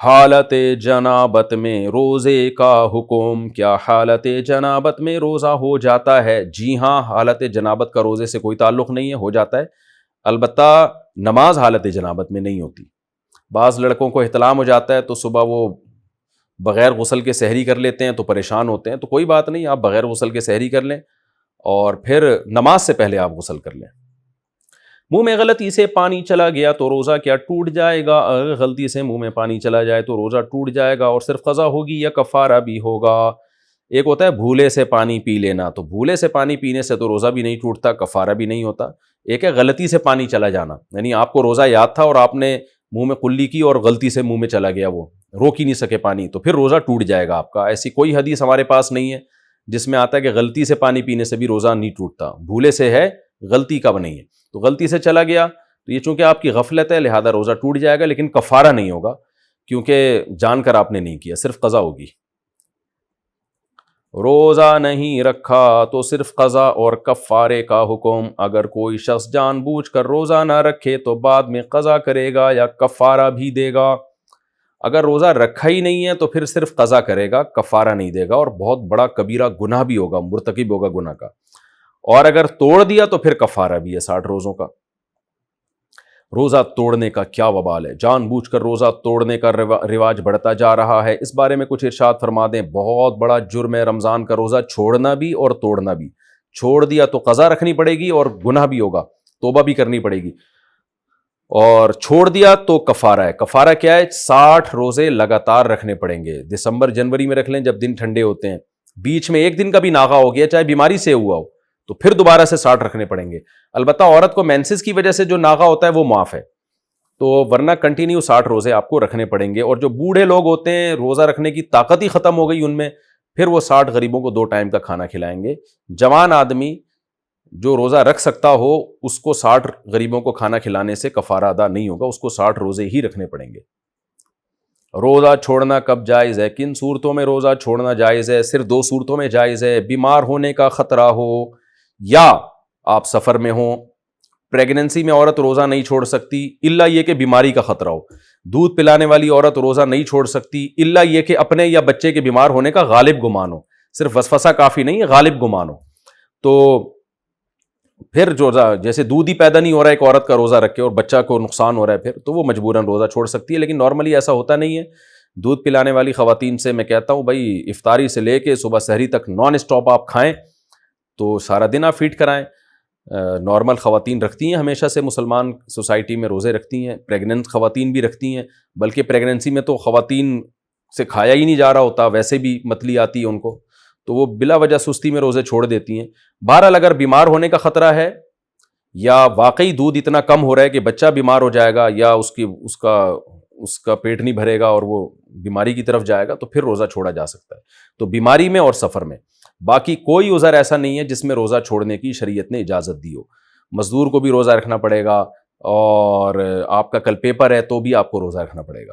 حالت جنابت میں روزے کا حکم، کیا حالت جنابت میں روزہ ہو جاتا ہے؟ جی ہاں، حالت جنابت کا روزے سے کوئی تعلق نہیں ہے، ہو جاتا ہے، البتہ نماز حالت جنابت میں نہیں ہوتی۔ بعض لڑکوں کو احتلام ہو جاتا ہے تو صبح وہ بغیر غسل کے سحری کر لیتے ہیں تو پریشان ہوتے ہیں، تو کوئی بات نہیں، آپ بغیر غسل کے سحری کر لیں اور پھر نماز سے پہلے آپ غسل کر لیں۔ منہ میں غلطی سے پانی چلا گیا تو روزہ کیا ٹوٹ جائے گا؟ اگر غلطی سے منہ میں پانی چلا جائے تو روزہ ٹوٹ جائے گا، اور صرف قضا ہوگی یا کفارہ بھی ہوگا؟ ایک ہوتا ہے بھولے سے پانی پی لینا، تو بھولے سے پانی پینے سے تو روزہ بھی نہیں ٹوٹتا، کفارہ بھی نہیں ہوتا۔ ایک ہے غلطی سے پانی چلا جانا، یعنی آپ کو روزہ یاد تھا اور آپ نے منہ میں کلی کی اور غلطی سے منہ میں چلا گیا، وہ روک ہی نہیں سکے پانی، تو پھر روزہ ٹوٹ جائے گا آپ کا۔ ایسی کوئی حدیث ہمارے پاس نہیں ہے جس میں آتا ہے کہ غلطی سے پانی پینے سے بھی روزہ نہیں ٹوٹتا، بھولے سے ہے، غلطی کا نہیں ہے۔ تو غلطی سے چلا گیا تو یہ چونکہ آپ کی غفلت ہے لہذا روزہ ٹوٹ جائے گا، لیکن کفارہ نہیں ہوگا کیونکہ جان کر آپ نے نہیں کیا، صرف قضا ہوگی۔ روزہ نہیں رکھا تو صرف قضا اور کفارے کا حکم۔ اگر کوئی شخص جان بوجھ کر روزہ نہ رکھے تو بعد میں قضا کرے گا یا کفارہ بھی دے گا؟ اگر روزہ رکھا ہی نہیں ہے تو پھر صرف قضا کرے گا، کفارہ نہیں دے گا، اور بہت بڑا کبیرہ گناہ بھی ہوگا، مرتکب ہوگا گناہ کا۔ اور اگر توڑ دیا تو پھر کفارہ بھی ہے 60 روزوں کا۔ روزہ توڑنے کا کیا وبال ہے؟ جان بوجھ کر روزہ توڑنے کا رواج بڑھتا جا رہا ہے، اس بارے میں کچھ ارشاد فرما دیں۔ بہت بڑا جرم ہے رمضان کا روزہ چھوڑنا بھی اور توڑنا بھی۔ چھوڑ دیا تو قضا رکھنی پڑے گی اور گناہ بھی ہوگا، توبہ بھی کرنی پڑے گی، اور چھوڑ دیا تو کفارہ ہے۔ کفارہ کیا ہے؟ 60 روزے لگاتار رکھنے پڑیں گے، دسمبر جنوری میں رکھ لیں جب دن ٹھنڈے ہوتے ہیں، بیچ میں ایک دن کا بھی ناغہ ہو گیا چاہے بیماری سے ہوا ہو تو پھر دوبارہ سے 60 رکھنے پڑیں گے۔ البتہ عورت کو مینسز کی وجہ سے جو ناغہ ہوتا ہے وہ معاف ہے، تو ورنہ کنٹینیو 60 روزے آپ کو رکھنے پڑیں گے۔ اور جو بوڑھے لوگ ہوتے ہیں روزہ رکھنے کی طاقت ہی ختم ہو گئی ان میں، پھر وہ 60 غریبوں کو 2 ٹائم کا کھانا کھلائیں گے۔ جوان آدمی جو روزہ رکھ سکتا ہو اس کو 60 غریبوں کو کھانا کھلانے سے کفارہ ادا نہیں ہوگا، اس کو 60 روزے ہی رکھنے پڑیں گے۔ روزہ چھوڑنا کب جائز ہے؟ کن صورتوں میں روزہ چھوڑنا جائز ہے؟ صرف 2 صورتوں میں جائز ہے: بیمار ہونے کا خطرہ ہو یا آپ سفر میں ہوں۔ پریگننسی میں عورت روزہ نہیں چھوڑ سکتی الا یہ کہ بیماری کا خطرہ ہو۔ دودھ پلانے والی عورت روزہ نہیں چھوڑ سکتی الا یہ کہ اپنے یا بچے کے بیمار ہونے کا غالب گمان ہو، صرف وسوسہ کافی نہیں ہے، غالب گمان ہو۔ تو پھر جیسے دودھ ہی پیدا نہیں ہو رہا ہے ایک عورت کا روزہ رکھ کے اور بچہ کو نقصان ہو رہا ہے پھر تو وہ مجبوراً روزہ چھوڑ سکتی ہے، لیکن نارملی ایسا ہوتا نہیں ہے۔ دودھ پلانے والی خواتین سے میں کہتا ہوں بھائی افطاری سے لے کے صبح سحری تک نان اسٹاپ آپ کھائیں تو سارا دن آپ فیڈ کرائیں۔ نارمل خواتین رکھتی ہیں، ہمیشہ سے مسلمان سوسائٹی میں روزے رکھتی ہیں، پریگننٹ خواتین بھی رکھتی ہیں، بلکہ پریگننسی میں تو خواتین سے کھایا ہی نہیں جا رہا ہوتا، ویسے بھی متلی آتی ہے ان کو، تو وہ بلا وجہ سستی میں روزے چھوڑ دیتی ہیں۔ بہرحال اگر بیمار ہونے کا خطرہ ہے یا واقعی دودھ اتنا کم ہو رہا ہے کہ بچہ بیمار ہو جائے گا یا اس کا پیٹ نہیں بھرے گا اور وہ بیماری کی طرف جائے گا تو پھر روزہ چھوڑا جا سکتا ہے، تو بیماری میں اور سفر میں۔ باقی کوئی عذر ایسا نہیں ہے جس میں روزہ چھوڑنے کی شریعت نے اجازت دی ہو۔ مزدور کو بھی روزہ رکھنا پڑے گا، اور آپ کا کل پیپر ہے تو بھی آپ کو روزہ رکھنا پڑے گا۔